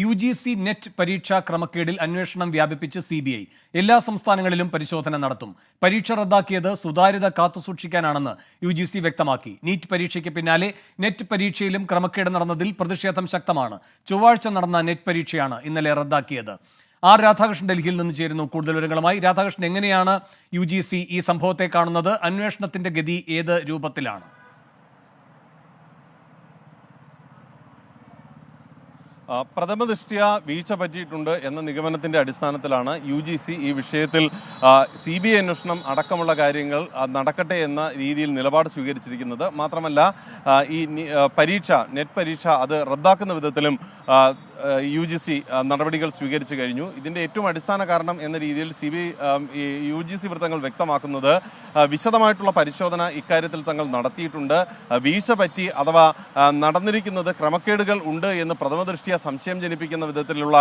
UGC net പരീക്ഷാ ക്രമക്കേടിൽ അന്വേഷണം വ്യാപിപ്പിച്ച് CBI എല്ലാ സംസ്ഥാനങ്ങളിലും പരിശോധന നടത്തും. പരീക്ഷ റദ്ദാക്കിയത് സുതാര്യത കാത്തുസൂക്ഷിക്കാനാണെന്ന് UGC വ്യക്തമാക്കി. നീറ്റ് പരീക്ഷയ്ക്ക് പിന്നാലെ നെറ്റ് പരീക്ഷയിലും ക്രമക്കേട് നടന്നതിൽ പ്രതിഷേധം ശക്തമാണ്. ചൊവ്വാഴ്ച നടന്ന നെറ്റ് പരീക്ഷയാണ് ഇന്നലെ റദ്ദാക്കിയത്. രാധാകൃഷ്ണൻ ഡൽഹിയിൽ നിന്ന് ചേരുന്നു കൂടുതൽ വിവരങ്ങളുമായി. രാധാകൃഷ്ണൻ, എങ്ങനെയാണ് UGC ഈ സംഭവത്തെ കാണുന്നത്? അന്വേഷണത്തിന്റെ ഗതി ഏത് രൂപത്തിലാണ്? പ്രഥമ ദൃഷ്ട്യാ വീഴ്ച പറ്റിയിട്ടുണ്ട് എന്ന നിഗമനത്തിന്റെ അടിസ്ഥാനത്തിലാണ് UGC ഈ വിഷയത്തിൽ CBI അന്വേഷണം അടക്കമുള്ള കാര്യങ്ങൾ നടക്കട്ടെ എന്ന രീതിയിൽ നിലപാട് സ്വീകരിച്ചിരിക്കുന്നത്. മാത്രമല്ല ഈ നെറ്റ് പരീക്ഷ അത് റദ്ദാക്കുന്ന വിധത്തിലും UGC നടപടികൾ സ്വീകരിച്ചു കഴിഞ്ഞു. ഇതിന്റെ ഏറ്റവും അടിസ്ഥാന കാരണം എന്ന രീതിയിൽ UGC വൃത്തങ്ങൾ വ്യക്തമാക്കുന്നത് വിശദമായിട്ടുള്ള പരിശോധന ഇക്കാര്യത്തിൽ തങ്ങൾ നടത്തിയിട്ടുണ്ട്. വീഴ്ച പറ്റി അഥവാ നടന്നിരിക്കുന്നത് ക്രമക്കേടുകൾ ഉണ്ട് എന്ന് പ്രഥമ ദൃഷ്ട്യാ സംശയം ജനിപ്പിക്കുന്ന വിധത്തിലുള്ള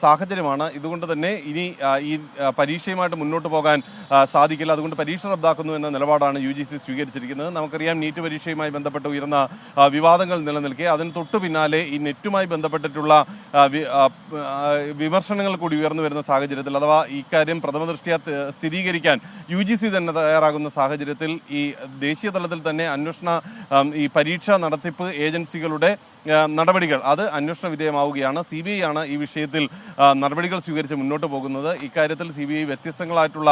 സാഹചര്യമാണ്. ഇതുകൊണ്ട് തന്നെ ഇനി ഈ പരീക്ഷയുമായിട്ട് മുന്നോട്ട് പോകാൻ സാധിക്കില്ല. അതുകൊണ്ട് പരീക്ഷ റദ്ദാക്കുന്നു എന്ന നിലപാടാണ് UGC സ്വീകരിച്ചിരിക്കുന്നത്. നമുക്കറിയാം, നീറ്റ് പരീക്ഷയുമായി ബന്ധപ്പെട്ട് ഉയർന്ന വിവാദങ്ങൾ നിലനിൽക്കെ അതിന് തൊട്ടു പിന്നാലെ ഈ നെറ്റുമായി ബന്ധപ്പെട്ടിട്ടുള്ള വിമർശനങ്ങൾ കൂടി ഉയർന്നു വരുന്ന സാഹചര്യത്തിൽ, അഥവാ ഇക്കാര്യം പ്രഥമ ദൃഷ്ട്യാ സ്ഥിരീകരിക്കാൻ UGC തന്നെ തയ്യാറാകുന്ന സാഹചര്യത്തിൽ ഈ ദേശീയ തലത്തിൽ തന്നെ ഈ പരീക്ഷാ നടത്തിപ്പ് ഏജൻസികളുടെ നടപടികൾ അത് അന്വേഷണ വിധേയമാവുകയാണ്. CBI ആണ് ഈ വിഷയത്തിൽ നടപടികൾ സ്വീകരിച്ച് മുന്നോട്ട് പോകുന്നത്. ഇക്കാര്യത്തിൽ CBI വ്യത്യസ്തങ്ങളായിട്ടുള്ള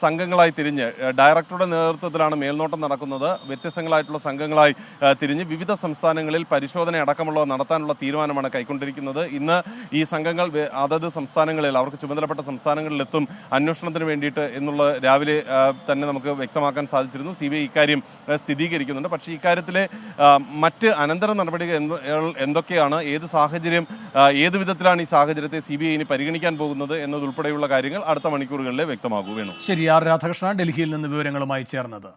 സംഘങ്ങളായി തിരിഞ്ഞ്, ഡയറക്ടറുടെ നേതൃത്വത്തിലാണ് മേൽനോട്ടം നടക്കുന്നത്. വ്യത്യസ്തങ്ങളായിട്ടുള്ള സംഘങ്ങളായി തിരിഞ്ഞ് വിവിധ സംസ്ഥാനങ്ങളിൽ പരിശോധന അടക്കമുള്ളവ നടത്താനുള്ള തീരുമാനമാണ് കൈക്കൊണ്ടിരിക്കുന്നത്. ഇന്ന് ഈ സംഘങ്ങൾ അതത് സംസ്ഥാനങ്ങളിൽ, അവർക്ക് ചുമതലപ്പെട്ട സംസ്ഥാനങ്ങളിലെത്തും അന്വേഷണത്തിന് വേണ്ടിയിട്ട് എന്നുള്ള രാവിലെ തന്നെ നമുക്ക് വ്യക്തമാക്കാൻ സാധിച്ചിരുന്നു. CBI ഇക്കാര്യം സ്ഥിരീകരിക്കുന്നുണ്ട്. പക്ഷേ ഇക്കാര്യത്തിലെ മറ്റ് അനന്തര നടപടികൾ എന്തൊക്കെയാണ്, ഏത് സാഹചര്യം, ഏത് വിധത്തിലാണ് ഈ സാഹചര്യത്തെ CBI ഇനി പരിഗണിക്കാൻ പോകുന്നത് എന്നതുൾപ്പെടെയുള്ള കാര്യങ്ങൾ അടുത്ത മണിക്കൂറുകളിലെ വ്യക്തമാകൂ. വേണം. ശരി, രാധാകൃഷ്ണൻ ഡൽഹിയിൽ നിന്ന് വിവരങ്ങളുമായി ചേർന്നത്.